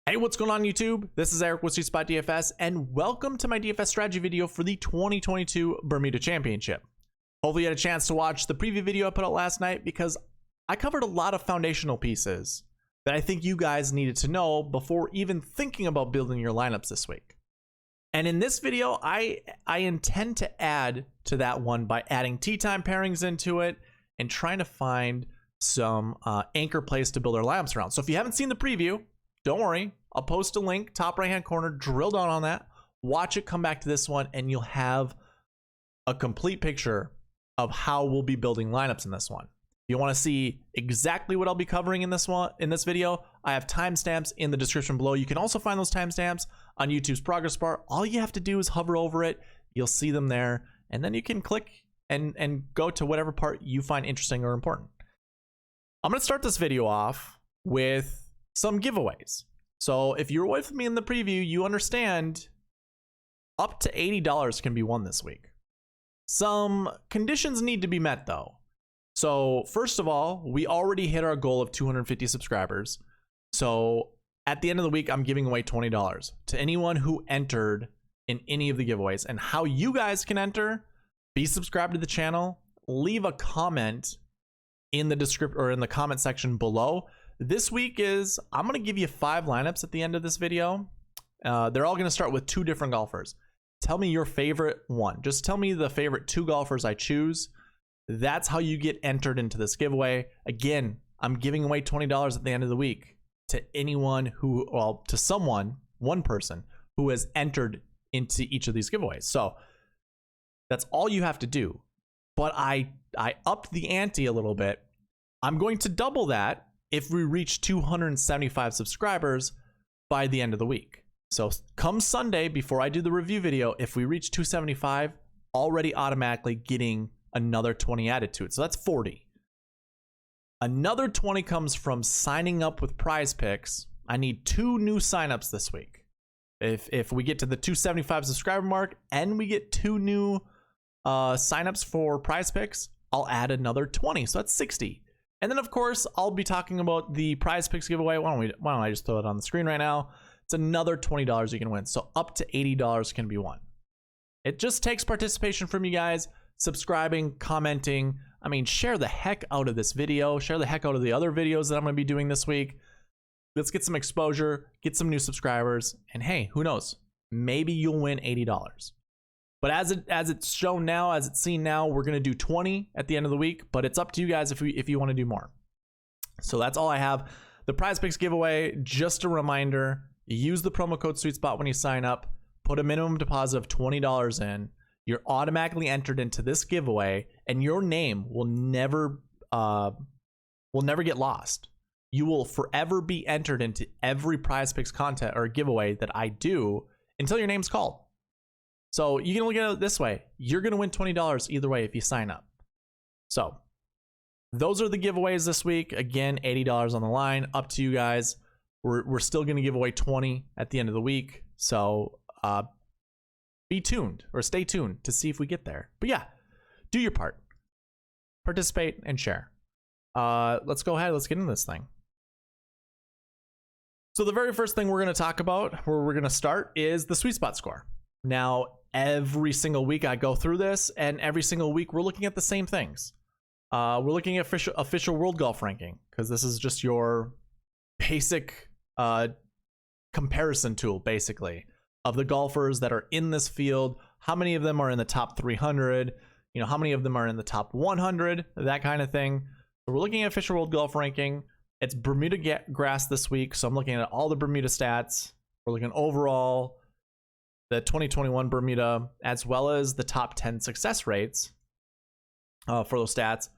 Hey, what's going on YouTube? This is Eric with SweetSpotDFS, and welcome to my DFS strategy video for the 2022 Bermuda Championship. Hopefully you had a chance to watch the preview video I put out last night because I covered a lot of foundational pieces that I think you guys needed to know before even thinking about building your lineups this week. And in this video, I intend to add to that one by adding tee time pairings into it and trying to find some anchor plays to build our lineups around. So if you haven't seen the preview, don't worry, I'll post a link, top right hand corner, drill down on that, watch it, come back to this one, and you'll have a complete picture of how we'll be building lineups in this one. If you want to see exactly what I'll be covering in this video, I have timestamps in the description below. You can also find those timestamps on YouTube's progress bar. All you have to do is hover over it, you'll see them there, and then you can click and go to whatever part you find interesting or important. I'm going to start this video off with some giveaways. So if you're with me in the preview, you understand up to $80 can be won this week. Some conditions need to be met though. So first of all, we already hit our goal of 250 subscribers. So at the end of the week, I'm giving away $20 to anyone who entered in any of the giveaways. And how you guys can enter: be subscribed to the channel, leave a comment in the description or in the comment section below. This week is, I'm going to give you 5 lineups at the end of this video. They're all going to start with 2 different golfers. Tell me your favorite one. Just tell me the favorite 2 golfers I choose. That's how you get entered into this giveaway. Again, I'm giving away $20 at the end of the week to anyone who, well, to someone, one person who has entered into each of these giveaways. So that's all you have to do. But I upped the ante a little bit. I'm going to double that if we reach 275 subscribers by the end of the week. So come Sunday, before I do the review video, if we reach 275, already automatically getting another 20 added to it. So that's 40. Another 20 comes from signing up with Prize Picks. I need 2 new signups this week. If we get to the 275 subscriber mark and we get 2 new signups for Prize Picks, I'll add another 20. So that's 60. And then, of course, I'll be talking about the Prize Picks giveaway. Why don't I just throw it on the screen right now? It's another $20 you can win. So up to $80 can be won. It just takes participation from you guys, subscribing, commenting. I mean, share the heck out of this video. Share the heck out of the other videos that I'm going to be doing this week. Let's get some exposure, get some new subscribers, and hey, who knows? Maybe you'll win $80. But as it's shown now, as it's seen now, we're going to do 20 at the end of the week, but it's up to you guys if you want to do more. So that's all I have. The Prize Picks giveaway, just a reminder, use the promo code SweetSpot when you sign up, put a minimum deposit of $20 in, you're automatically entered into this giveaway, and your name will never get lost. You will forever be entered into every Prize Picks content or giveaway that I do until your name's called. So you can look at it this way. You're going to win $20 either way if you sign up. So those are the giveaways this week. Again, $80 on the line. Up to you guys. We're still going to give away 20 at the end of the week. So be tuned or stay tuned to see if we get there. But yeah, do your part. Participate and share. Let's go ahead. Let's get into this thing. So the very first thing we're going to talk about, where we're going to start, is the SweetSpot score. Now, every single week I go through this, and every single week we're looking at the same things. We're looking at official world golf ranking, because this is just your basic comparison tool, basically, of the golfers that are in this field. How many of them are in the top 300? You know, how many of them are in the top 100? That kind of thing. So we're looking at official world golf ranking. It's Bermuda grass this week, so I'm looking at all the Bermuda stats. We're looking overall, the 2021 Bermuda, as well as the top 10 success rates for those stats.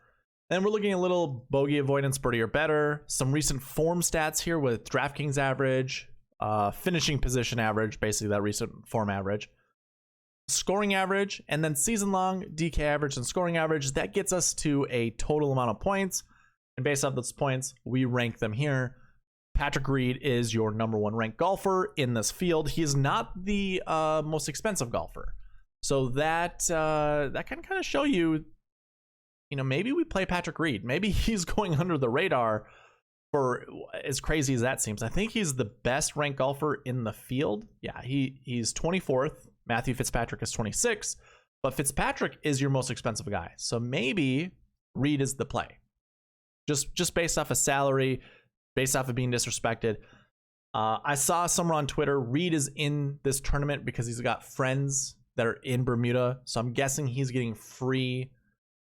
Then we're looking at a little bogey avoidance, birdie or better, some recent form stats here with DraftKings average, finishing position average, basically that recent form average, scoring average, and then season long DK average and scoring average. That gets us to a total amount of points, and based off those points, we rank them here. Patrick Reed is your #1 ranked golfer in this field. He is not the most expensive golfer. So that can kind of show you, maybe we play Patrick Reed. Maybe he's going under the radar for as crazy as that seems, I think he's the best ranked golfer in the field. Yeah, he's 24th. Matthew Fitzpatrick is 26th, but Fitzpatrick is your most expensive guy. So maybe Reed is the play. Just based off of salary, based off of being disrespected. I saw somewhere on Twitter, Reed is in this tournament because he's got friends that are in Bermuda. So I'm guessing he's getting free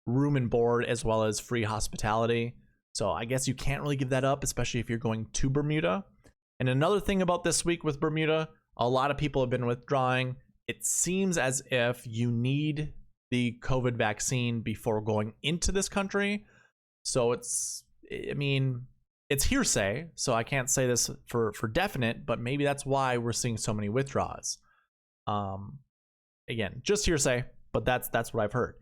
room and board as well as free hospitality. So I guess you can't really give that up, especially if you're going to Bermuda. And another thing about this week with Bermuda, a lot of people have been withdrawing. It seems as if you need the COVID vaccine before going into this country. So it's hearsay, so I can't say this for definite, but maybe that's why we're seeing so many withdrawals. Again, just hearsay, but that's what I've heard.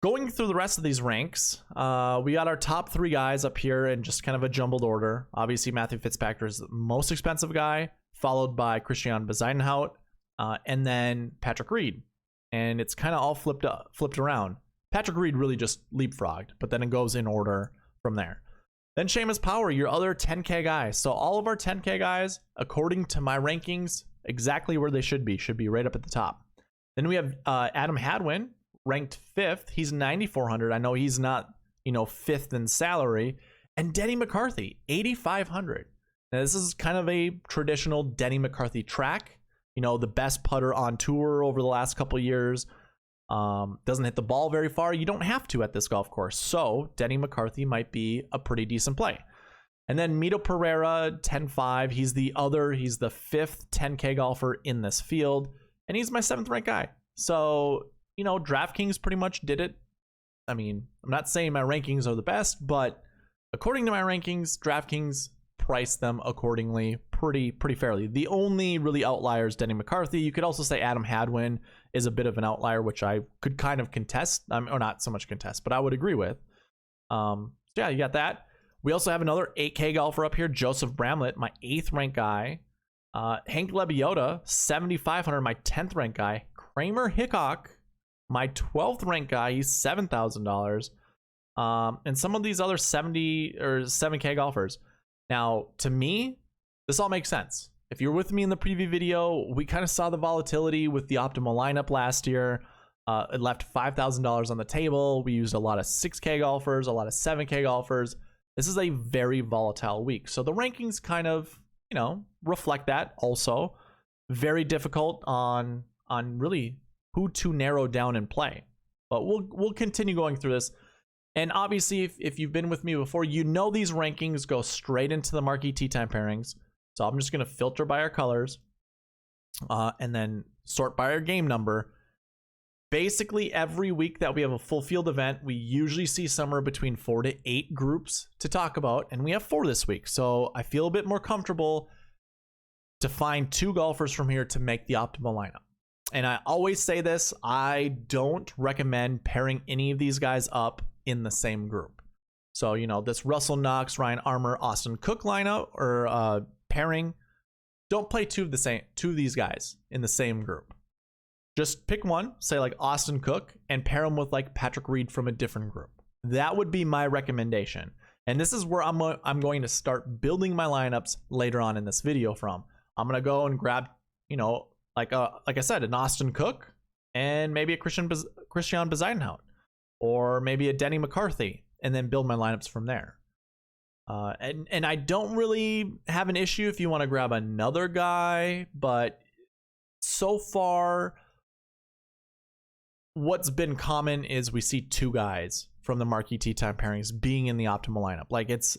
Going through the rest of these ranks, we got our top 3 guys up here in just kind of a jumbled order. Obviously, Matthew Fitzpatrick is the most expensive guy, followed by Christian Bezuidenhout, and then Patrick Reed. And it's kind of all flipped around. Patrick Reed really just leapfrogged, but then it goes in order from there. Then Seamus Power, your other 10K guy. So all of our 10K guys, according to my rankings, exactly where they should be right up at the top. Then we have Adam Hadwin, ranked 5th. He's 9,400. I know he's not, 5th in salary. And Denny McCarthy, 8,500. Now this is kind of a traditional Denny McCarthy track. The best putter on tour over the last couple of years. Doesn't hit the ball very far. You don't have to at this golf course. So Denny McCarthy might be a pretty decent play. And then Mito Pereira, 10-5. He's the 5th 10K golfer in this field. And he's my 7th ranked guy. So, DraftKings pretty much did it. I mean, I'm not saying my rankings are the best, but according to my rankings, DraftKings priced them accordingly pretty fairly. The only really outlier is Denny McCarthy. You could also say Adam Hadwin is a bit of an outlier, which I could kind of contest, or not so much contest, but I would agree with. So yeah, you got that. We also have another 8K golfer up here, Joseph Bramlett, my 8th ranked guy. Hank Lebioda, 7,500, my 10th ranked guy. Kramer Hickok, my 12th ranked guy. He's $7,000. And some of these other 70 or 7K golfers. Now, to me, this all makes sense. If you're with me in the preview video, we kind of saw the volatility with the optimal lineup last year. It left $5,000 on the table. We used a lot of 6K golfers, a lot of 7K golfers. This is a very volatile week. So the rankings kind of, reflect that also. Very difficult on really who to narrow down and play. But we'll continue going through this. And obviously, if you've been with me before, these rankings go straight into the Marquee Tee Time pairings. So I'm just going to filter by our colors and then sort by our game number. Basically, every week that we have a full field event, we usually see somewhere between 4 to 8 groups to talk about. And we have 4 this week. So I feel a bit more comfortable to find 2 golfers from here to make the optimal lineup. And I always say this, I don't recommend pairing any of these guys up in the same group. So, this Russell Knox, Ryan Armour, Austin Cook lineup or pairing, don't play 2 of these guys in the same group. Just pick one, say like Austin Cook, and pair him with like Patrick Reed from a different group. That would be my recommendation. And this is where I'm going to start building my lineups later on in this video from. I'm going to go and grab, like I said, an Austin Cook and maybe a Christian Bezuidenhout or maybe a Denny McCarthy, and then build my lineups from there. And I don't really have an issue if you want to grab another guy, but so far, what's been common is we see 2 guys from the Marquee Tee Time pairings being in the optimal lineup. Like it's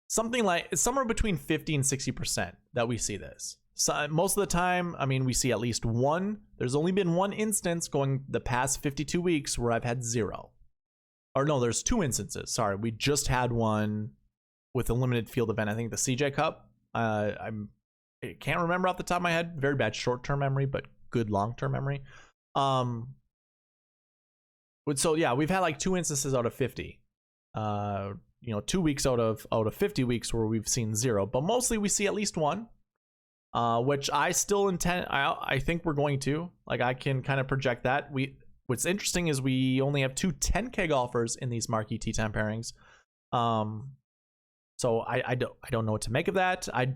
something like it's somewhere between 50 and 60% that we see this. So most of the time, we see at least one. There's only been one instance going the past 52 weeks where I've had 0. Or no, there's 2 instances. Sorry, we just had one with a limited field event. I think the CJ Cup. I can't remember off the top of my head. Very bad short-term memory, but good long-term memory. So yeah, we've had like 2 instances out of 50. 2 weeks out of 50 weeks where we've seen 0, but mostly we see at least one. Which I still intend. I think we're going to. Like I can kind of project that. What's interesting is we only have 2 10K golfers in these Marquee Tee Time pairings. So I don't know what to make of that. I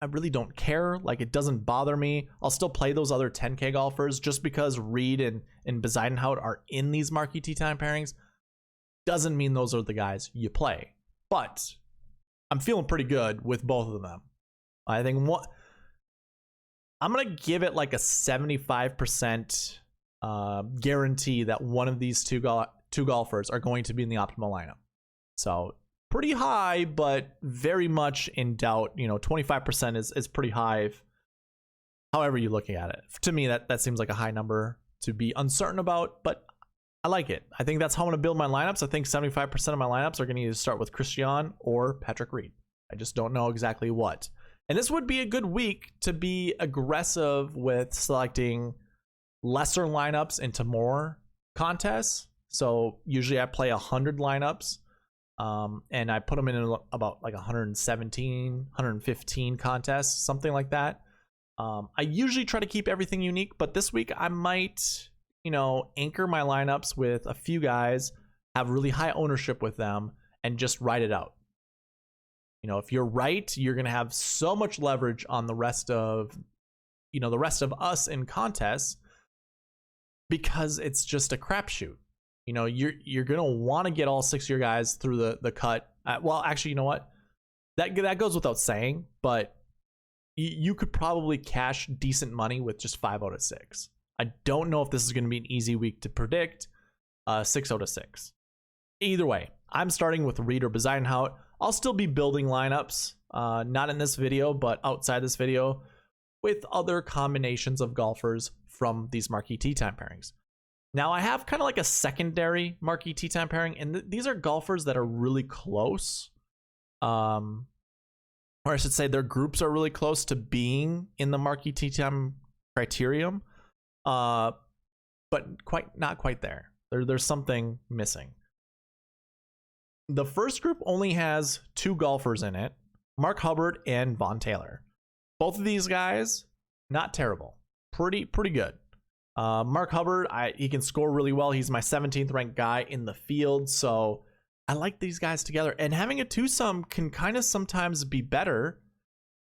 really don't care. Like, it doesn't bother me. I'll still play those other 10K golfers just because Reed and Bezuidenhout are in these marquee tee time pairings. Doesn't mean those are the guys you play. But I'm feeling pretty good with both of them. I think I'm going to give it like a 75% guarantee that one of these two golfers are going to be in the optimal lineup. So pretty high, but very much in doubt. 25% is pretty high. However you're looking at it. To me, that seems like a high number to be uncertain about, but I like it. I think that's how I'm going to build my lineups. I think 75% of my lineups are going to either start with Christian or Patrick Reed. I just don't know exactly what. And this would be a good week to be aggressive with selecting lesser lineups into more contests. So usually I play 100 lineups. And I put them in about like 117, 115 contests, something like that. I usually try to keep everything unique, but this week I might, anchor my lineups with a few guys, have really high ownership with them, and just ride it out. If you're right, you're going to have so much leverage on the rest of us in contests because it's just a crapshoot. You're going to want to get all 6 of your guys through the cut. Well, actually, you know what? That goes without saying, but you could probably cash decent money with just 5 out of 6. I don't know if this is going to be an easy week to predict 6 out of 6. Either way, I'm starting with Reed or Bezuidenhout. I'll still be building lineups, not in this video, but outside this video, with other combinations of golfers from these marquee tee time pairings. Now, I have kind of like a secondary marquee tee time pairing, and these are golfers that are really close. Or I should say their groups are really close to being in the marquee tee time criterion, but not quite there. There's something missing. The first group only has 2 golfers in it, Mark Hubbard and Vaughn Taylor. Both of these guys, not terrible. Pretty good. Mark Hubbard, he can score really well. He's my 17th ranked guy in the field, so I like these guys together. And having a twosome can kind of sometimes be better,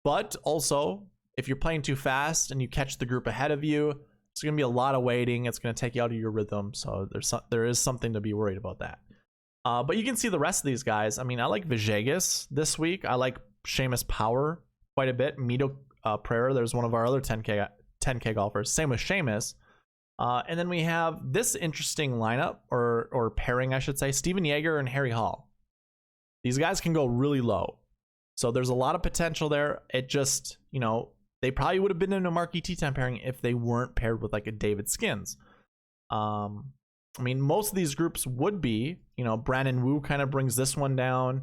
but also if you're playing too fast and you catch the group ahead of you, it's going to be a lot of waiting. It's going to take you out of your rhythm, so there is something to be worried about that. But you can see the rest of these guys. I mean, I like Villegas this week. I like Seamus Power quite a bit. Mito Pereira, there's one of our other 10K golfers. Same with Seamus. And then we have this interesting lineup, or pairing, I should say, Steven Yeager and Harry Hall. These guys can go really low. So there's a lot of potential there. It just, they probably would have been in a marquee tee time pairing if they weren't paired with like a David Skins. I mean, most of these groups would be, Brandon Wu kind of brings this one down.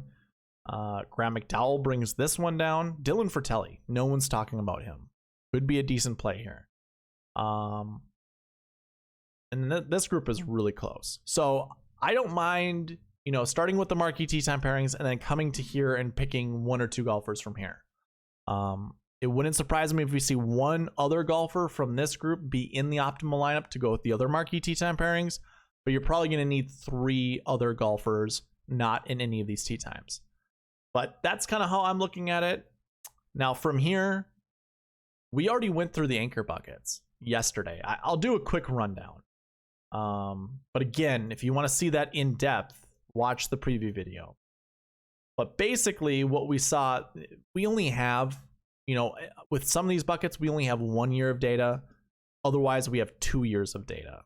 Graham McDowell brings this one down. Dylan Fratelli, no one's talking about him. Could be a decent play here. And this group is really close. So I don't mind, starting with the marquee tee time pairings and then coming to here and picking 1 or 2 golfers from here. It wouldn't surprise me if we see one other golfer from this group be in the optimal lineup to go with the other marquee tee time pairings, but you're probably going to need 3 other golfers not in any of these tee times. But that's kind of how I'm looking at it. Now from here, we already went through the anchor buckets yesterday. I'll do a quick rundown. But again, if you want to see that in depth, watch the preview video. But basically what we saw, we only have, with some of these buckets, we only have 1 year of data. Otherwise, we have 2 years of data.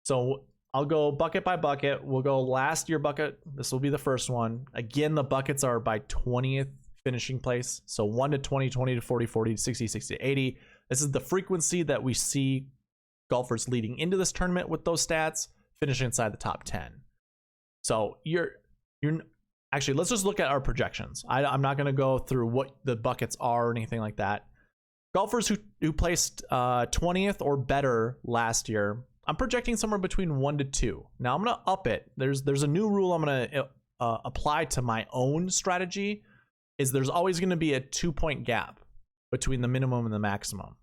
So I'll go bucket by bucket. We'll go last year bucket. This will be the first one. Again, the buckets are by 20th finishing place. So 1 to 20, 20 to 40, 40 to 60, 60 to 80. This is the frequency that we see golfers leading into this tournament with those stats, finishing inside the top 10. So you're actually, let's just look at our projections. I'm not going to go through what the buckets are or anything like that. Golfers who placed 20th or better last year, I'm projecting somewhere between 1 to 2. Now I'm going to up it. There's a new rule I'm going to apply to my own strategy, is there's always going to be a 2-point gap between the minimum and the maximum.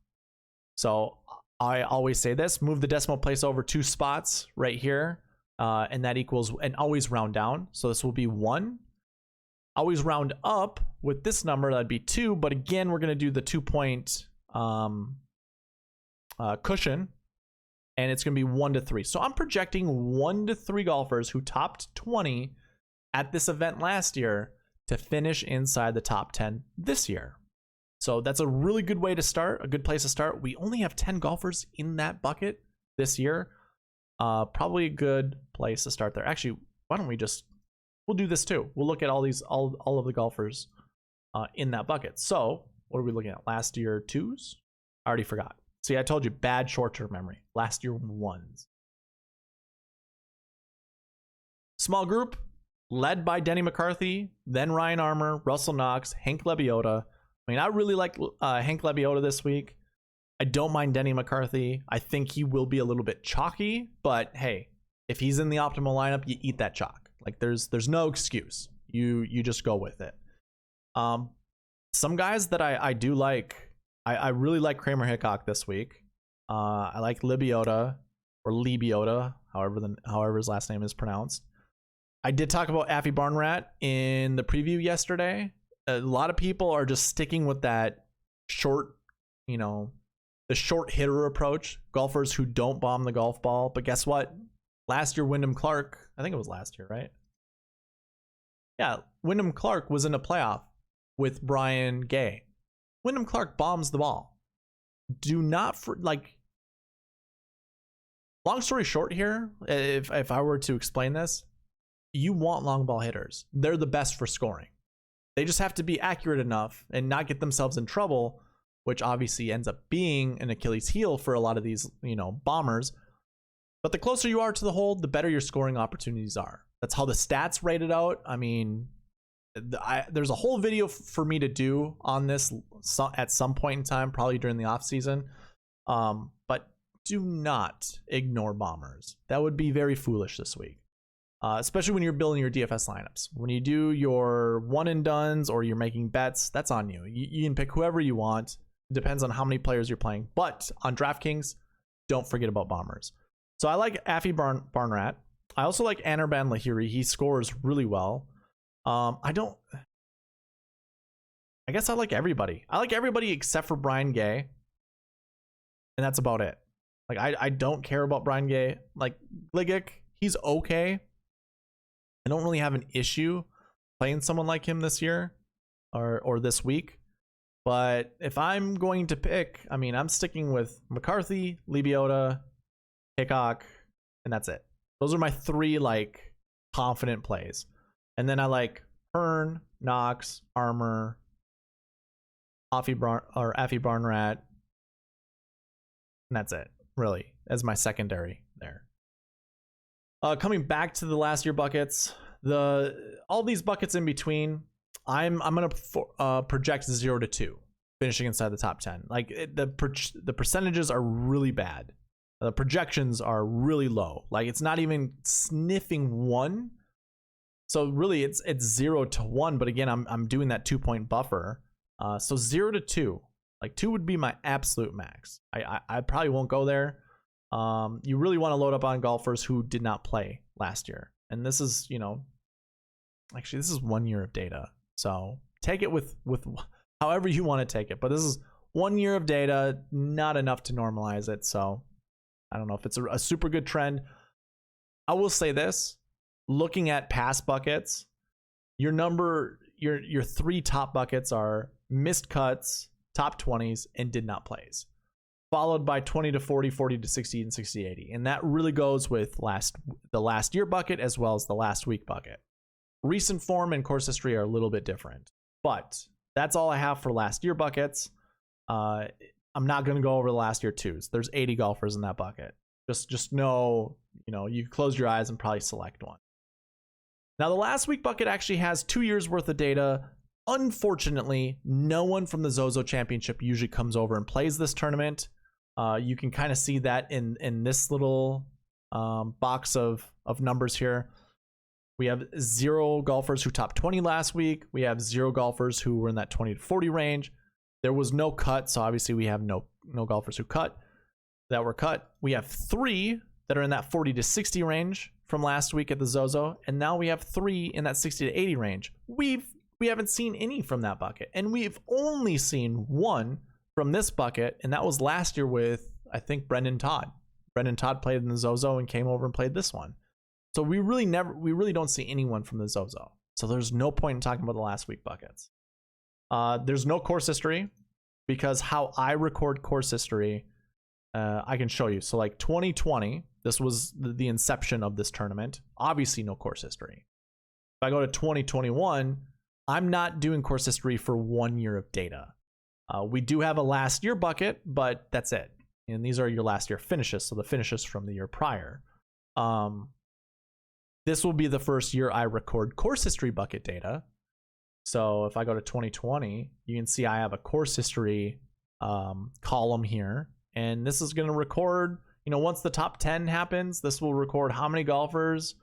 So I always say this, move the decimal place over 2 spots right here, and that equals, and always round down. So this will be 1. always round up with this number, that'd be 2, but again, we're going to do the 2-point cushion, and it's going to be 1 to 3. So I'm projecting 1 to 3 golfers who topped 20 at this event last year to finish inside the top 10 this year. So that's a really good way to start, a good place to start. We only have 10 golfers in that bucket this year. Probably a good place to start there. Actually, why don't we'll do this too. We'll look at all of the golfers in that bucket. So what are we looking at? Last year 2s? I already forgot. See, I told you, bad short-term memory. Last year 1s. Small group, led by Denny McCarthy, then Ryan Armour, Russell Knox, Hank Lebioda. I mean, I really like Hank Lebioda this week. I don't mind Denny McCarthy. I think he will be a little bit chalky, but hey, if he's in the optimal lineup, you eat that chalk. Like there's no excuse. You just go with it. Some guys that I do like, I really like Kramer Hickok this week. I like Lebioda or Lebioda, however his last name is pronounced. I did talk about Affy Barnrat in the preview yesterday. A lot of people are just sticking with that short, the short hitter approach. Golfers who don't bomb the golf ball. But guess what? Last year, Wyndham Clark, I think it was last year, right? Yeah, Wyndham Clark was in a playoff with Brian Gay. Wyndham Clark bombs the ball. Do not, long story short here, if I were to explain this, you want long ball hitters. They're the best for scoring. They just have to be accurate enough and not get themselves in trouble, which obviously ends up being an Achilles heel for a lot of these, bombers. But the closer you are to the hole, the better your scoring opportunities are. That's how the stats rate it out. I mean, there's a whole video for me to do on this at some point in time, probably during the off season. But do not ignore bombers. That would be very foolish this week. Especially when you're building your DFS lineups. When you do your one and dones or you're making bets, that's on you. You can pick whoever you want. It depends on how many players you're playing. But on DraftKings, don't forget about bombers. So I like Affy Barnrat. I also like Anirban Lahiri. He scores really well. I guess I like everybody. I like everybody except for Brian Gay. And that's about it. Like I don't care about Brian Gay. Like Gligic, he's okay. I don't really have an issue playing someone like him this year or this week. But if I'm going to pick, I mean, I'm sticking with McCarthy, Lebioda, Hickok, and that's it. Those are my 3 confident plays. And then I like Hearn, Knox, Armour, Affy Barnrat, and that's it, really, as my secondary there. Coming back to the last year buckets, all these buckets in between, I'm gonna project 0 to 2, finishing inside the top 10. Like the percentages are really bad. The projections are really low. Like it's not even sniffing 1. So really, it's 0 to 1. But again, I'm doing that 2-point buffer. So 0 to 2, like 2 would be my absolute max. I probably won't go there. You really want to load up on golfers who did not play last year. And this is, actually this is 1 year of data. So take it with however you want to take it. But this is 1 year of data, not enough to normalize it. So I don't know if it's a super good trend. I will say this, looking at past buckets, your 3 top buckets are missed cuts, top 20s, and did not plays, followed by 20 to 40, 40 to 60, and 60 to 80. And that really goes with the last year bucket as well as the last week bucket. Recent form and course history are a little bit different, but that's all I have for last year buckets. I'm not going to go over the last year 2s. There's 80 golfers in that bucket. Just know, you close your eyes and probably select one. Now, the last week bucket actually has 2 years worth of data. Unfortunately, no one from the Zozo Championship usually comes over and plays this tournament. You can kind of see that in this little box of numbers here. We have 0 golfers who topped 20 last week. We have 0 golfers who were in that 20 to 40 range. There was no cut, so obviously we have no golfers who were cut. We have 3 that are in that 40 to 60 range from last week at the Zozo, and now we have 3 in that 60 to 80 range. We've we haven't seen any from that bucket. And we've only seen one from this bucket, and that was last year with, I think, Brendan Todd. Brendan Todd played in the Zozo and came over and played this one. So we really don't see anyone from the Zozo. So there's no point in talking about the last week buckets. There's no course history, because how I record course history, I can show you. So like 2020, this was the inception of this tournament. Obviously no course history. If I go to 2021, I'm not doing course history for 1 year of data. We do have a last year bucket, but that's it. And these are your last year finishes, so the finishes from the year prior. This will be the first year I record course history bucket data. So if I go to 2020, you can see I have a course history column here. And this is going to record, once the top 10 happens, this will record how many golfers,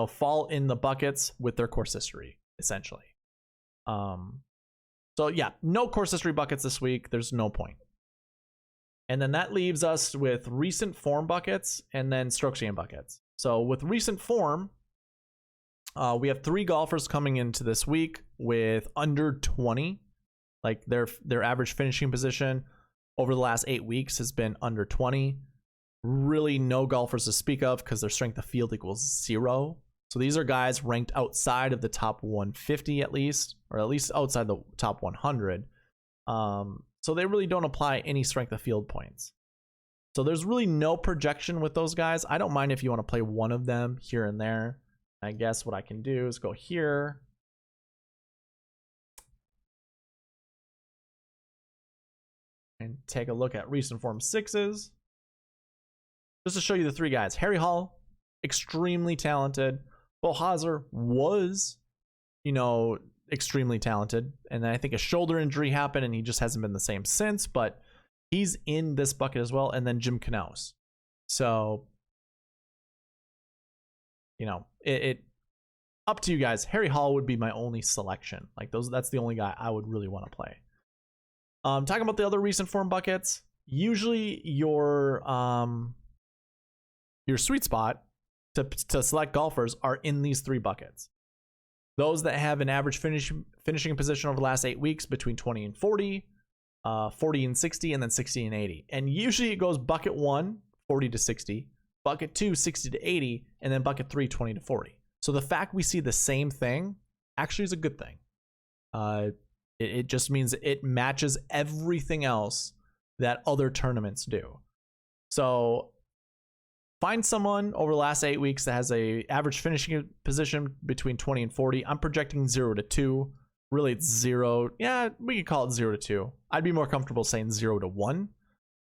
fall in the buckets with their course history, essentially. So yeah, no course history buckets this week. There's no point. And then that leaves us with recent form buckets and then strokes gained buckets. So with recent form, we have 3 golfers coming into this week with under 20. Like their average finishing position over the last 8 weeks has been under 20. Really no golfers to speak of because their strength of field equals 0. So these are guys ranked outside of the top 150 at least, or at least outside the top 100. So they really don't apply any strength of field points. So there's really no projection with those guys. I don't mind if you want to play one of them here and there. I guess what I can do is go here. And take a look at recent form 6s. Just to show you the 3 guys. Harry Hall, extremely talented. Bo Hazer was, extremely talented. And then I think a shoulder injury happened and he just hasn't been the same since. But he's in this bucket as well. And then Jim Knaus. So, it up to you guys. Harry Hall would be my only selection. Like that's the only guy I would really want to play. Talking about the other recent form buckets, usually your sweet spot to select golfers are in these 3 buckets. Those that have an average finishing position over the last 8 weeks between 20 and 40, 40 and 60, and then 60 and 80. And usually it goes bucket 1, 40 to 60, bucket 2, 60 to 80, and then bucket 3, 20 to 40. So the fact we see the same thing actually is a good thing. It just means it matches everything else that other tournaments do. So find someone over the last 8 weeks that has a average finishing position between 20 and 40. I'm projecting 0 to 2. Really, it's 0. Yeah, we could call it 0 to 2. I'd be more comfortable saying 0 to 1.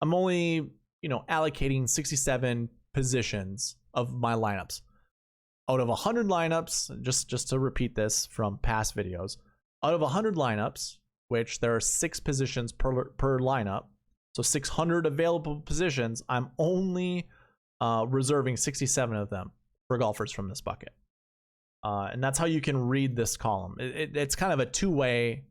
I'm only, allocating 67 positions of my lineups. Out of 100 lineups, just to repeat this from past videos, out of 100 lineups, which there are 6 positions per lineup, so 600 available positions, I'm only reserving 67 of them for golfers from this bucket. And that's how you can read this column. It's kind of a two-way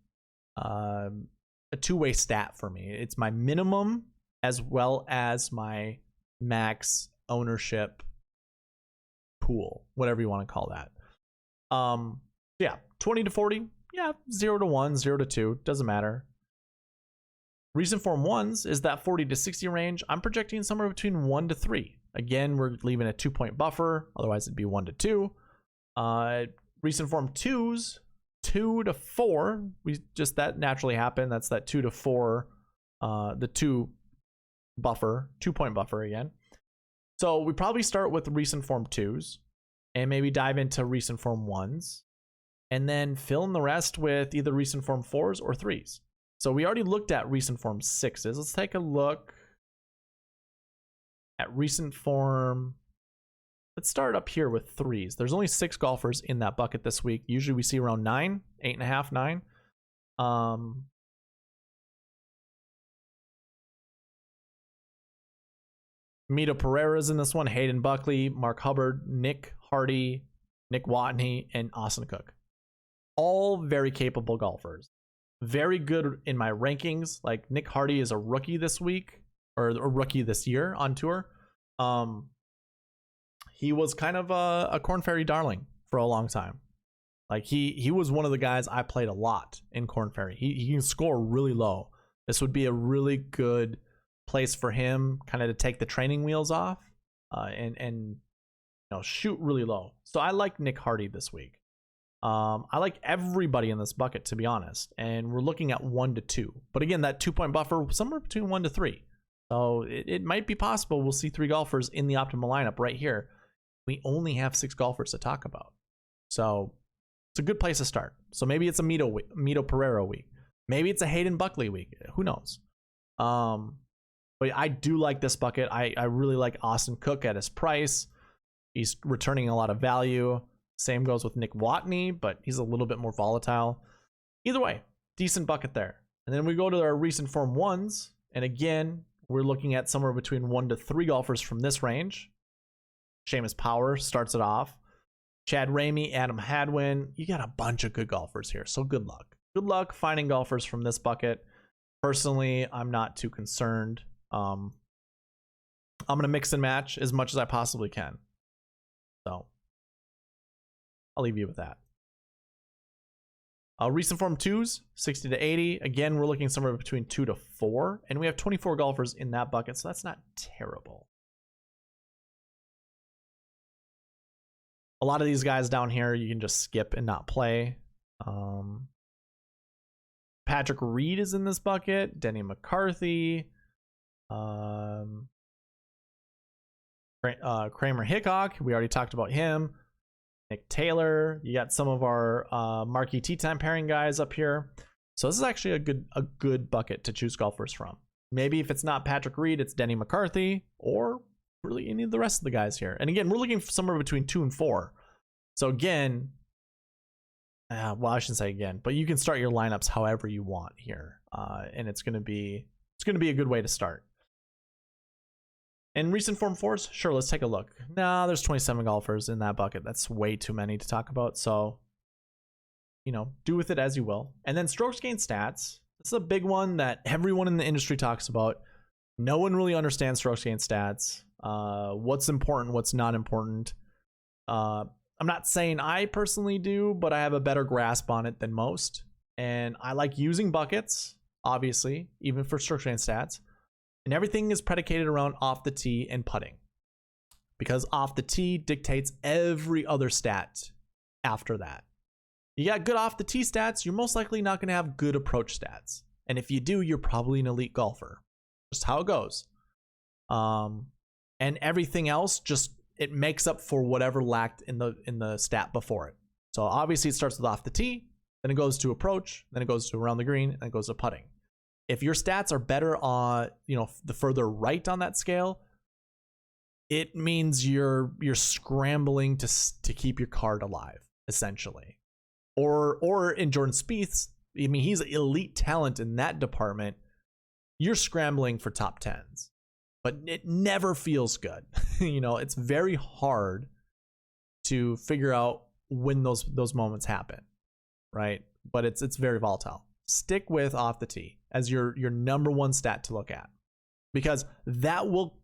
stat for me. It's my minimum as well as my max ownership pool, whatever you want to call that. Yeah, 20 to 40, yeah, 0 to 1, 0 to 2, doesn't matter. Recent form 1s is that 40 to 60 range. I'm projecting somewhere between 1 to 3. Again, we're leaving a 2-point buffer, otherwise it'd be 1 to 2. Recent form 2s, 2 to 4. That naturally happened. That's that 2 to 4, the 2 buffer, 2-point buffer again. So we probably start with recent form 2s and maybe dive into recent form 1s and then fill in the rest with either recent form 4s or 3s. So we already looked at recent form 6s. Let's take a look at recent form. Let's start up here with 3s. There's only 6 golfers in that bucket this week. Usually we see around 9, 8.5, 9. Mito Pereira's in this one, Hayden Buckley, Mark Hubbard, Nick Hardy, Nick Watney, and Austin Cook. All very capable golfers. Very good in my rankings. Like Nick Hardy is a rookie this week, or a rookie this year on tour. He was kind of a Korn Ferry darling for a long time. Like he was one of the guys I played a lot in Korn Ferry. He can score really low. This would be a really good place for him, kind of to take the training wheels off, and you know, shoot really low. So I like Nick Hardy this week. I like everybody in this bucket, to be honest. And we're looking at 1 to 2. But again, that 2-point buffer somewhere between 1 to 3. So it might be possible we'll see 3 golfers in the optimal lineup right here. We only have 6 golfers to talk about. So it's a good place to start. So maybe it's a Mito Pereira week. Maybe it's a Hayden Buckley week. Who knows? But I do like this bucket. I really like Austin Cook at his price. He's returning a lot of value. Same goes with Nick Watney, but he's a little bit more volatile. Either way, decent bucket there. And then we go to our recent form ones. And again, we're looking at somewhere between 1 to 3 golfers from this range. Seamus Power starts it off. Chad Ramey, Adam Hadwin. You got a bunch of good golfers here, so good luck. Good luck finding golfers from this bucket. Personally, I'm not too concerned. I'm going to mix and match as much as I possibly can. So I'll leave you with that. Recent form 2s, 60 to 80. Again, we're looking somewhere between 2 to 4. And we have 24 golfers in that bucket, so that's not terrible. A lot of these guys down here, you can just skip and not play. Patrick Reed is in this bucket. Denny McCarthy. Kramer Hickok. We already talked about him. Nick Taylor. You got some of our Marquee Tea Time pairing guys up here. So this is actually a good bucket to choose golfers from. Maybe if it's not Patrick Reed, it's Denny McCarthy, or really any of the rest of the guys here. And again, we're looking for somewhere between 2 and 4. So again, well, I shouldn't say again, but you can start your lineups however you want here, and it's gonna be a good way to start. And recent form 4s, sure, let's take a look. Nah, there's 27 golfers in that bucket. That's way too many to talk about. So, you know, do with it as you will. And then strokes gained stats. This is a big one that everyone in the industry talks about. No one really understands strokes gained stats. What's important, what's not important. I'm not saying I personally do, but I have a better grasp on it than most. And I like using buckets, obviously, even for strokes gained stats. And everything is predicated around off the tee and putting, because off the tee dictates every other stat after that. You got good off the tee stats, you're most likely not going to have good approach stats. And if you do, you're probably an elite golfer. Just how it goes. And everything else, just it makes up for whatever lacked in the stat before it. So obviously it starts with off the tee, then it goes to approach, then it goes to around the green, and it goes to putting. If your stats are better on, you know, the further right on that scale, it means you're scrambling to keep your card alive, essentially. Or in Jordan Spieth's, I mean, he's an elite talent in that department. You're scrambling for top 10s, but it never feels good. You know, it's very hard to figure out when those moments happen, right? But it's very volatile. Stick with off the tee as your number one stat to look at, because that will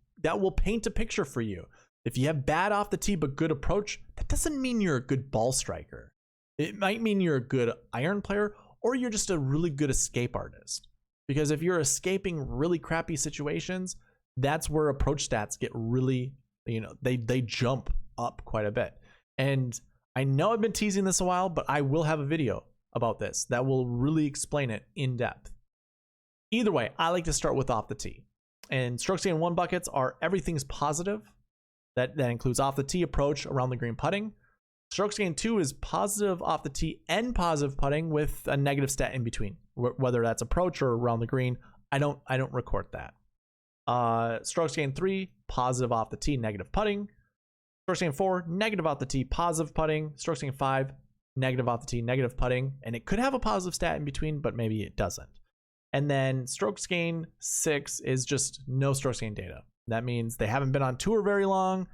paint a picture for you. If you have bad off the tee but good approach, that doesn't mean you're a good ball striker. It might mean you're a good iron player, or you're just a really good escape artist. Because if you're escaping really crappy situations, that's where approach stats get really, you know, they jump up quite a bit. And I know I've been teasing this a while, but I will have a video about this that will really explain it in depth. Either way, I like to start with off the tee. And strokes gained 1 buckets are everything's positive. That includes off the tee, approach, around the green, putting. Strokes gained 2 is positive off the tee and positive putting with a negative stat in between, whether that's approach or around the green. I don't record that. Strokes gained 3, positive off the tee, negative putting. Strokes gained 4, negative off the tee, positive putting. Strokes gained 5, negative off the tee, negative putting. And it could have a positive stat in between, but maybe it doesn't. And then strokes gained 6 is just no strokes gained data. That means they haven't been on tour very long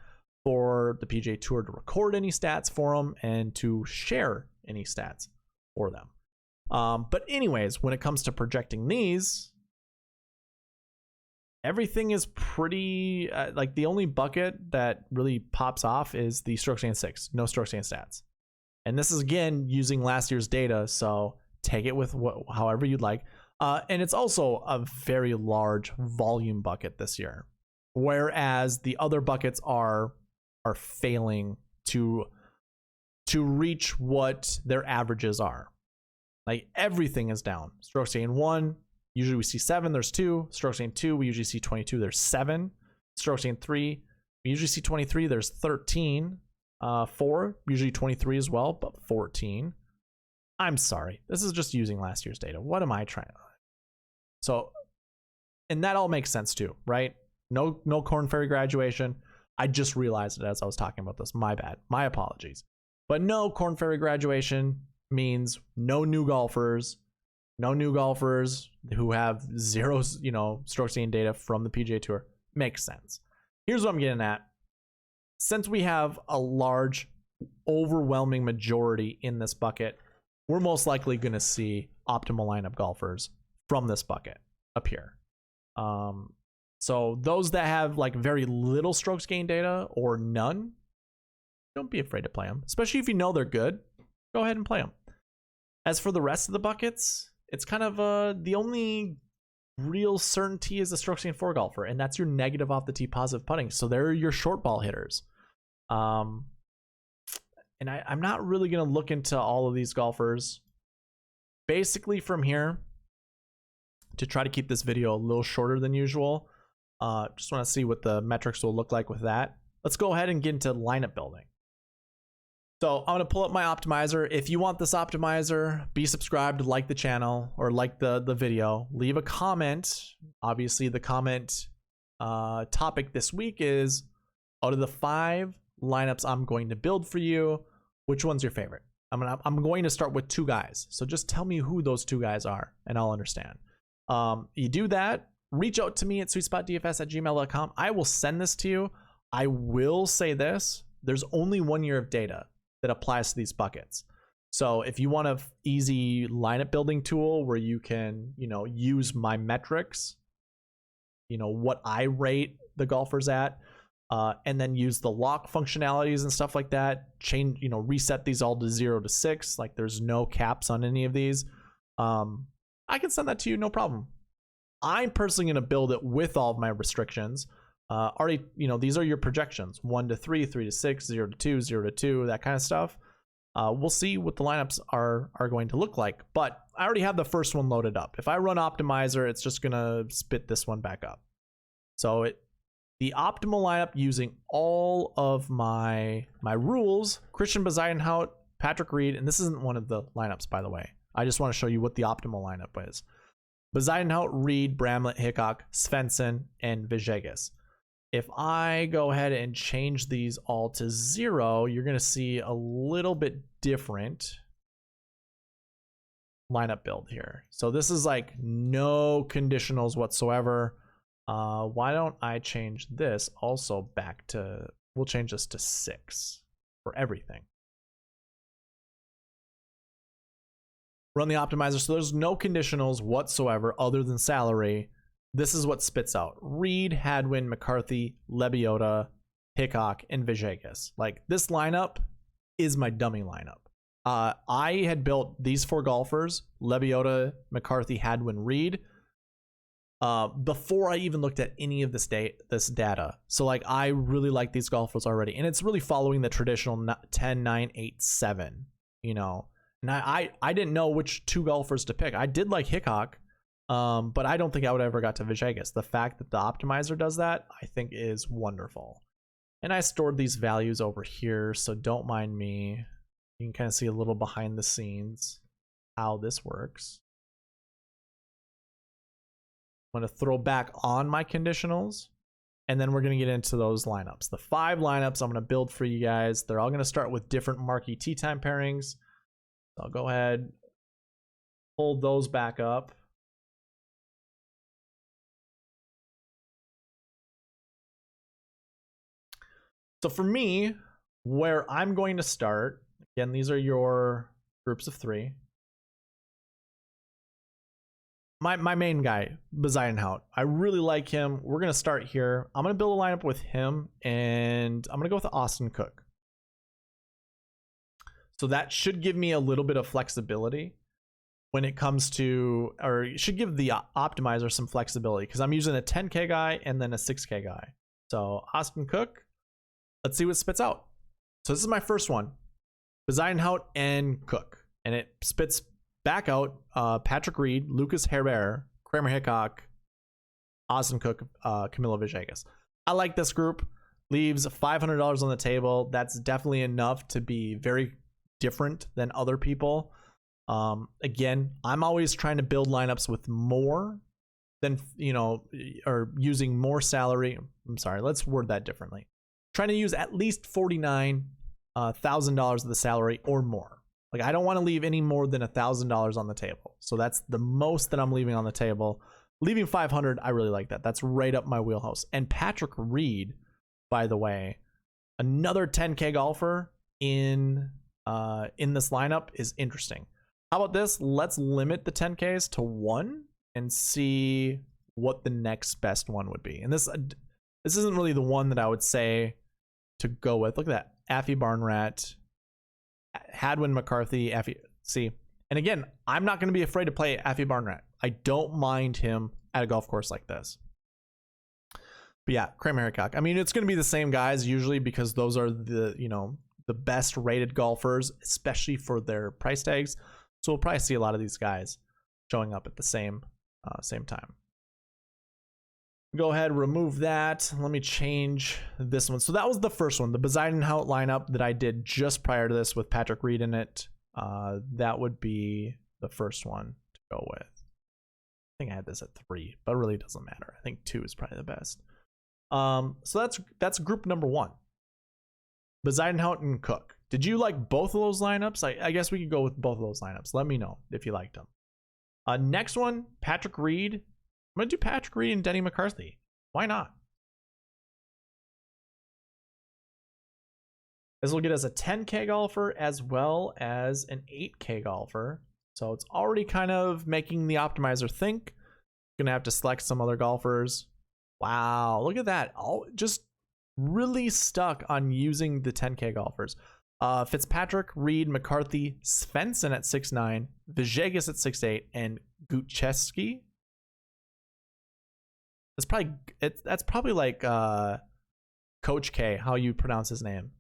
for the PGA Tour to record any stats for them and to share any stats for them. But anyways, when it comes to projecting these, everything is pretty, like the only bucket that really pops off is the strokes gained 6, no strokes gained stats. And this is, again, using last year's data, so take it with however you'd like. And it's also a very large volume bucket this year, whereas the other buckets are failing to reach what their averages are. Like, everything is down. Strokes gained 1, usually we see 7, there's 2. Strokes gained 2, we usually see 22, there's 7. Strokes gained 3, we usually see 23, there's 13. 4, usually 23 as well, but 14. I'm sorry, this is just using last year's data. What am I trying to? So, and that all makes sense too, right? No Korn Ferry graduation. I just realized it as I was talking about this. My bad. My apologies. But no Korn Ferry graduation means no new golfers. No new golfers who have 0, strokes gained data from the PGA Tour. Makes sense. Here's what I'm getting at. Since we have a large, overwhelming majority in this bucket, we're most likely going to see optimal lineup golfers from this bucket up here. So those that have like very little strokes gained data or none, don't be afraid to play them, especially if you know they're good. Go ahead and play them. As for the rest of the buckets, it's kind of the only real certainty is the strokes gained 4 golfer, and that's your negative off the tee positive putting. So they're your short ball hitters. And I'm not really going to look into all of these golfers. Basically, from here, to try to keep this video a little shorter than usual, just want to see what the metrics will look like with that. Let's go ahead and get into lineup building. So I'm going to pull up my optimizer. If you want this optimizer, be subscribed, like the channel, or like the video. Leave a comment. Obviously, the comment topic this week is, out of the 5 lineups I'm going to build for you, which one's your favorite? I'm going to start with 2 guys. So just tell me who those 2 guys are, and I'll understand. You do that, reach out to me at SweetSpotDFS@gmail.com. I will send this to you. I will say this. There's only 1 year of data that applies to these buckets. So if you want an easy lineup building tool where you can, use my metrics, what I rate the golfers at, and then use the lock functionalities and stuff like that, change, reset these all to 0 to 6. Like, there's no caps on any of these. I can send that to you, no problem. I'm personally going to build it with all of my restrictions. Already, these are your projections: 1 to 3, 3 to 6, 0 to 2, 0 to 2, that kind of stuff. We'll see what the lineups are going to look like, but I already have the first one loaded up. If I run optimizer, it's just going to spit this one back up. So the optimal lineup using all of my rules: Christian Bezuidenhout, Patrick Reed, and this isn't one of the lineups, by the way. I just want to show you what the optimal lineup is. Bezuidenhout, Reed, Bramlett, Hickok, Svensson, and Villegas. If I go ahead and change these all to 0, you're going to see a little bit different lineup build here. So this is like no conditionals whatsoever. Why don't I change this also back to, we'll change this to 6 for everything. Run the optimizer. So there's no conditionals whatsoever other than salary. This is what spits out: Reed, Hadwin, McCarthy, Lebioda, Hickok, and Villegas. Like, this lineup is my dummy lineup. I had built these 4 golfers: Lebioda, McCarthy, Hadwin, Reed, before I even looked at any of this data. So like, I really like these golfers already, and it's really following the traditional 10, 9, 8, 7. And I didn't know which 2 golfers to pick. I did like Hickok. But I don't think I would ever got to Villegas. The fact that the optimizer does that, I think, is wonderful. And I stored these values over here, so don't mind me. You can kind of see a little behind the scenes how this works. I'm going to throw back on my conditionals, and then we're going to get into those lineups. The 5 lineups I'm going to build for you guys. They're all going to start with different marquee tee time pairings. So I'll go ahead, hold those back up. So for me, where I'm going to start, again, these are your groups of 3. My main guy, Bezuidenhout, I really like him. We're going to start here. I'm going to build a lineup with him, and I'm going to go with Austin Cook. So that should give me a little bit of flexibility when it comes to, or it should give the optimizer some flexibility, because I'm using a 10K guy and then a 6K guy. So Austin Cook, let's see what spits out. So this is my first one, Bezuidenhout and Cook, and it spits back out Patrick Reed, Lucas Herbert, Kramer Hickok, Austin Cook, Camilo Villegas. I like this group. Leaves $500 on the table. That's definitely enough to be very different than other people. Again, I'm always trying to build lineups with more than, you know, or using more salary. I'm sorry, let's word that differently. Trying to use at least $49,000 of the salary or more. Like, I don't want to leave any more than $1,000 on the table. So that's the most that I'm leaving on the table. Leaving 500, I really like that. That's right up my wheelhouse. And Patrick Reed, by the way, another 10K golfer in this lineup is interesting. How about this? Let's limit the 10Ks to 1 and see what the next best one would be. And this isn't really the one that I would say to go with. Look at that. Affy Barnrat, Hadwin McCarthy, Affy. See, and again, I'm not going to be afraid to play Affy Barnrat. I don't mind him at a golf course like this. But yeah, Kramer Hickok. I mean, it's going to be the same guys usually, because those are the, you know, the best rated golfers, especially for their price tags. So we'll probably see a lot of these guys showing up at the same time. Go ahead, remove that. Let me change this one. So that was the first one, the Bezuidenhout lineup that I did just prior to this with Patrick Reed in it. That would be the first one to go with. I think I had this at 3, but it really doesn't matter. I think 2 is probably the best. So that's group number 1. Bezuidenhout and Cook. Did you like both of those lineups? I guess we could go with both of those lineups. Let me know if you liked them. Next one, Patrick Reed. I'm going to do Patrick Reed and Denny McCarthy. Why not? This will get us a 10K golfer as well as an 8K golfer. So it's already kind of making the optimizer think. Going to have to select some other golfers. Wow, look at that. Oh, just really stuck on using the 10K golfers. Fitzpatrick, Reed, McCarthy, Svensson at 6'9", Villegas at 6'8", and Gucheski. That's probably like Coach K, how you pronounce his name.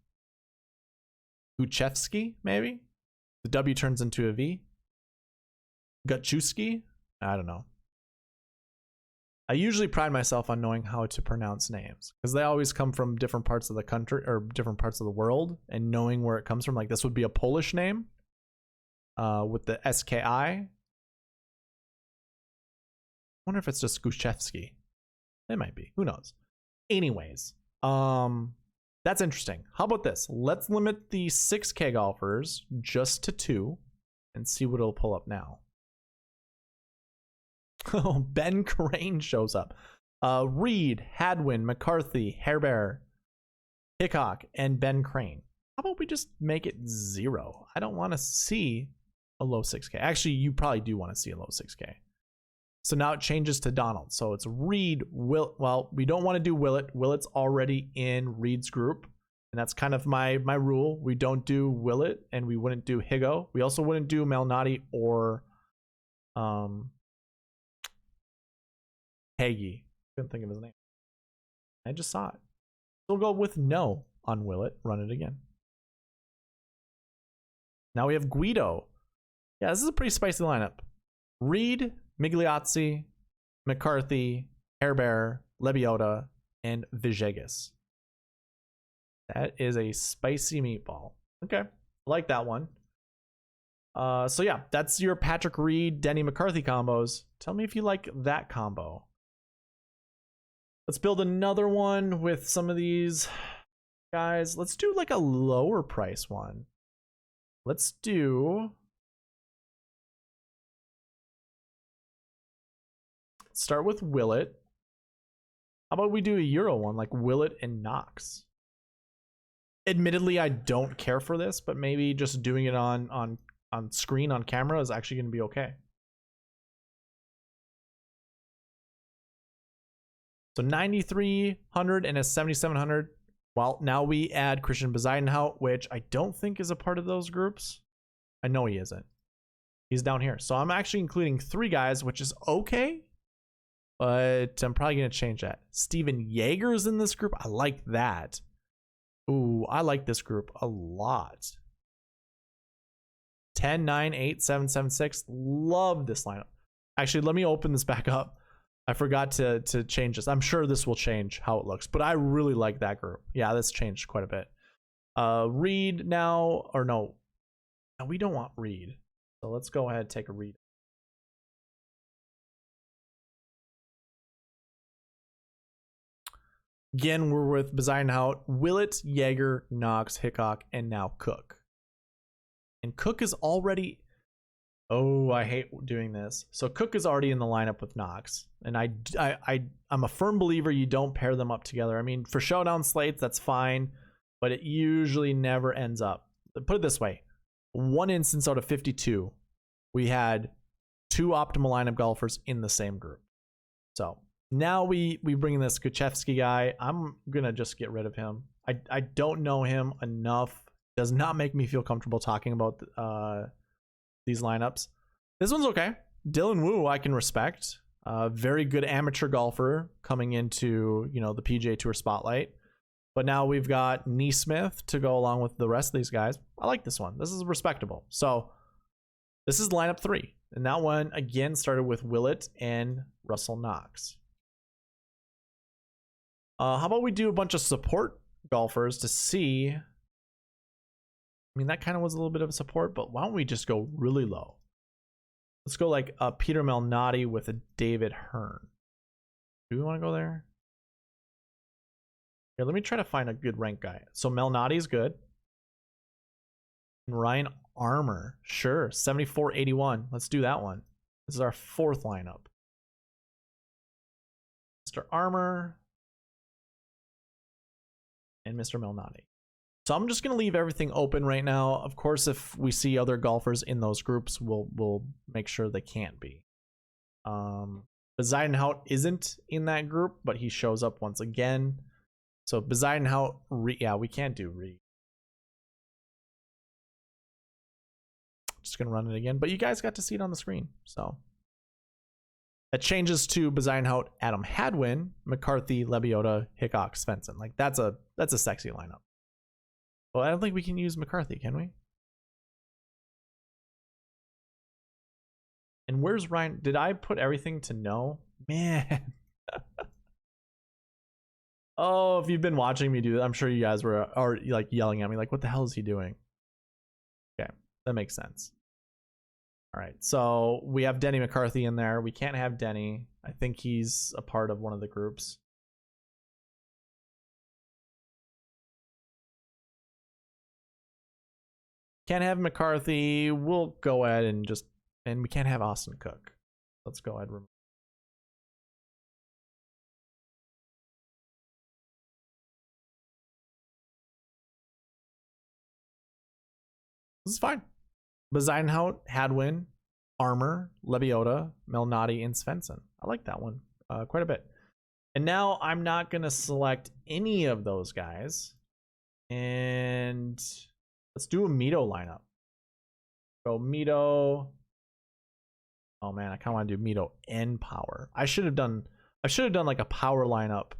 Guchevsky, maybe? The W turns into a V. Gutchewski? I don't know. I usually pride myself on knowing how to pronounce names, because they always come from different parts of the country or different parts of the world, and knowing where it comes from. Like, this would be a Polish name with the SKI. I wonder if it's just Guchevsky. It might be. Who knows? Anyways, that's interesting. How about this? Let's limit the 6K golfers just to 2 and see what it'll pull up now. Oh, Ben Crane shows up. Reed, Hadwin, McCarthy, Herbert, Hickok, and Ben Crane. How about we just make it 0? I don't want to see a low 6K. Actually, you probably do want to see a low 6K. So now it changes to Donald. So it's Reed, well, we don't want to do Willett. Willett's already in Reed's group. And that's kind of my rule. We don't do Willett, and we wouldn't do Higo. We also wouldn't do Malnati or Hagee. Couldn't think of his name. I just saw it. We'll go with no on Willett. Run it again. Now we have Guido. Yeah, this is a pretty spicy lineup. Reed, Migliozzi, McCarthy, Herbert, Lebioda, and Villegas. That is a spicy meatball. Okay, I like that one. So yeah, that's your Patrick Reed, Denny McCarthy combos. Tell me if you like that combo. Let's build another one with some of these guys. Let's do like a lower price one. Let's start with Willett. How about we do a Euro one, like Willett and Knox? Admittedly, I don't care for this, but maybe just doing it on screen, on camera, is actually going to be okay. So 9,300 and a 7,700. Well, now we add Christian Bezuidenhout, which I don't think is a part of those groups. I know he isn't. He's down here. So I'm actually including 3 guys, which is okay. But I'm probably going to change that. Steven Yeager's in this group. I like that. Ooh, I like this group a lot. 10, 9, 8, 7, 7, 6. Love this lineup. Actually, let me open this back up. I forgot to change this. I'm sure this will change how it looks, but I really like that group. Yeah, this changed quite a bit. Reed now, or no, we don't want Reed. So let's go ahead and take a Reed. Again, we're with Bezuidenhout, Willett, Yeager, Knox, Hickok, and now Cook. And Cook is already... Oh, I hate doing this. So Cook is already in the lineup with Knox. And I'm a firm believer you don't pair them up together. I mean, for showdown slates, that's fine. But it usually never ends up. Put it this way. 1 instance out of 52, we had 2 optimal lineup golfers in the same group. So now we bring in this Kuchevsky guy. I'm going to just get rid of him. I don't know him enough. Does not make me feel comfortable talking about these lineups. This one's okay. Dylan Wu I can respect. Very good amateur golfer coming into, you know, the PGA Tour spotlight. But now we've got Neesmith to go along with the rest of these guys. I like this one. This is respectable. So this is lineup 3. And that one, again, started with Willett and Russell Knox. How about we do a bunch of support golfers to see... I mean, that kind of was a little bit of a support, but why don't we just go really low? Let's go like Peter Malnati with a David Hearn. Do we want to go there? Here, let me try to find a good rank guy. So Malnati's good. And Ryan Armour, sure, 74.81. Let's do that one. This is our 4th lineup. Mr. Armour and Mr. Malnati. So I'm just going to leave everything open right now. Of course, if we see other golfers in those groups, we'll make sure they can't be. Bezuidenhout isn't in that group, but he shows up once again. So Bezuidenhout, yeah, we can't do Reed. Just going to run it again, but you guys got to see it on the screen. So that changes to Bezuidenhout, Adam Hadwin, McCarthy, Lebiota, Hickok, Svensson. Like that's a sexy lineup. Well, I don't think we can use McCarthy, can we? And where's Ryan? Did I put everything to no? Man. Oh, if you've been watching me do that, I'm sure you guys were already like yelling at me, like, what the hell is he doing? Okay, that makes sense. All right, so we have Denny McCarthy in there. We can't have Denny. I think he's a part of one of the groups. Can't have McCarthy. We'll go ahead and we can't have Austin Cook. Let's go ahead and remove. This is fine. Bezuidenhout, Hadwin, Armour, Lebiota, Malnati, and Svensson. I like that one quite a bit. And now I'm not going to select any of those guys. And let's do a Mito lineup. Go Mito. Oh man, I kind of want to do Mito and power. I should have done like a power lineup.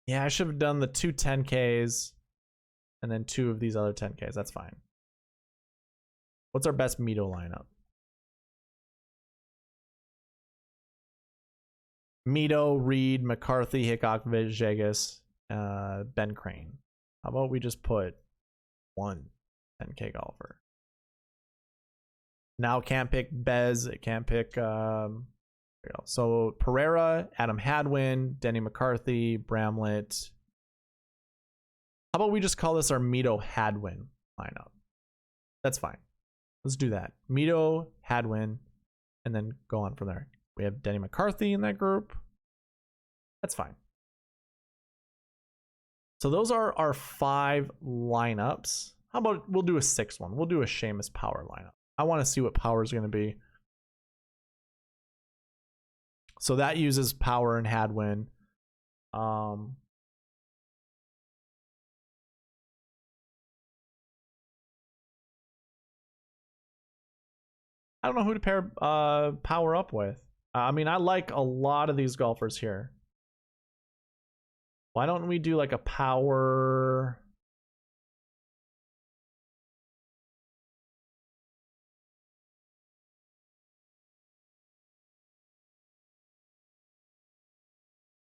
Yeah, I should have done the 2 10Ks and then 2 of these other 10Ks. That's fine. What's our best Mito lineup? Mito, Reed, McCarthy, Hickok, Vegas, Ben Crane. How about we just put 1 10K golfer? Now it can't pick Bez. It can't pick. So Pereira, Adam Hadwin, Denny McCarthy, Bramlett. How about we just call this our Mito Hadwin lineup? That's fine. Let's do that. Mito, Hadwin, and then go on from there. We have Denny McCarthy in that group. That's fine. So those are our 5 lineups. How about we'll do a 6th one? We'll do a Seamus Power lineup. I want to see what power is going to be. So that uses Power and Hadwin. I don't know who to pair power up with. I mean, I like a lot of these golfers here. Why don't we do like a power?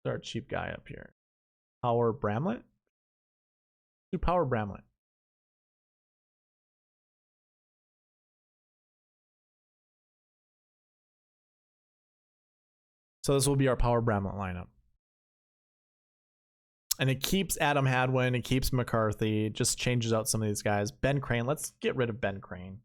Our cheap guy up here. Power Bramlett? Do Power Bramlett. So this will be our Power Bramlett lineup. And it keeps Adam Hadwin, it keeps McCarthy, it just changes out some of these guys. Ben Crane, let's get rid of Ben Crane.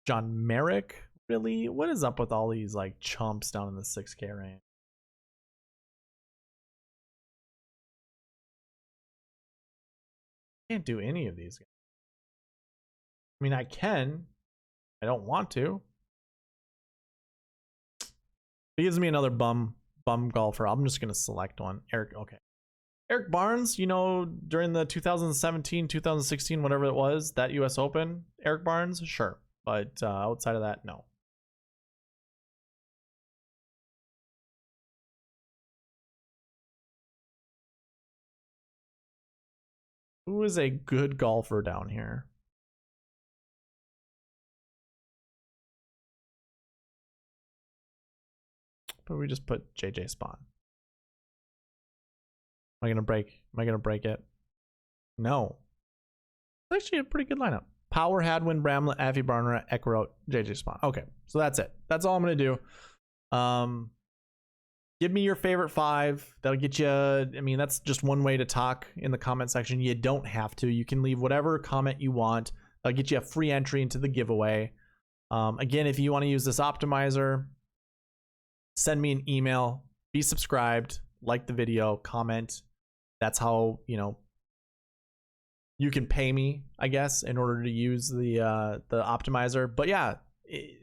John Merrick, really? What is up with all these like chumps down in the 6K range? Can't do any of these guys. I mean, I can. I don't want to. It gives me another bum golfer. I'm just gonna select one. Eric, okay. Eric Barnes, you know, during the 2017, 2016, whatever it was, that US Open, Eric Barnes, sure. But outside of that, no. Who is a good golfer down here? But we just put JJ Spawn. Am I gonna break it? No. It's actually a pretty good lineup. Power, Hadwin, Bramlett, Avi Barner, Eckroat, JJ Spawn. Okay, so that's it. That's all I'm gonna do. Give me your favorite 5. That'll get you. I mean, that's just one way to talk in the comment section. You don't have to. You can leave whatever comment you want. That'll get you a free entry into the giveaway. Again, if you want to use this optimizer, send me an email. Be subscribed. Like the video. Comment. That's how, you know, you can pay me, I guess, in order to use the optimizer. But yeah,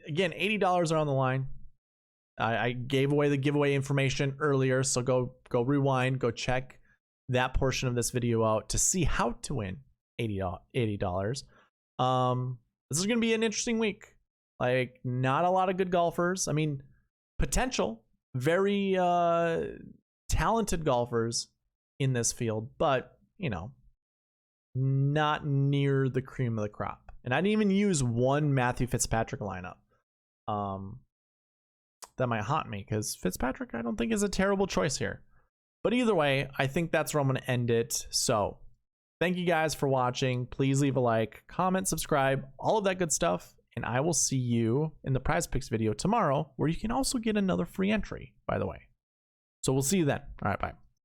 again, $80 are on the line. I gave away the giveaway information earlier, so go rewind, go check that portion of this video out to see how to win $80. This is gonna be an interesting week. Like, not a lot of good golfers. I mean, potential, very talented golfers in this field, but you know, not near the cream of the crop. And I didn't even use one Matthew Fitzpatrick lineup. That might haunt me because Fitzpatrick, I don't think, is a terrible choice here. But either way, I think that's where I'm going to end it. So thank you guys for watching. Please leave a like, comment, subscribe, all of that good stuff. And I will see you in the prize picks video tomorrow, where you can also get another free entry, by the way. So we'll see you then. All right, bye.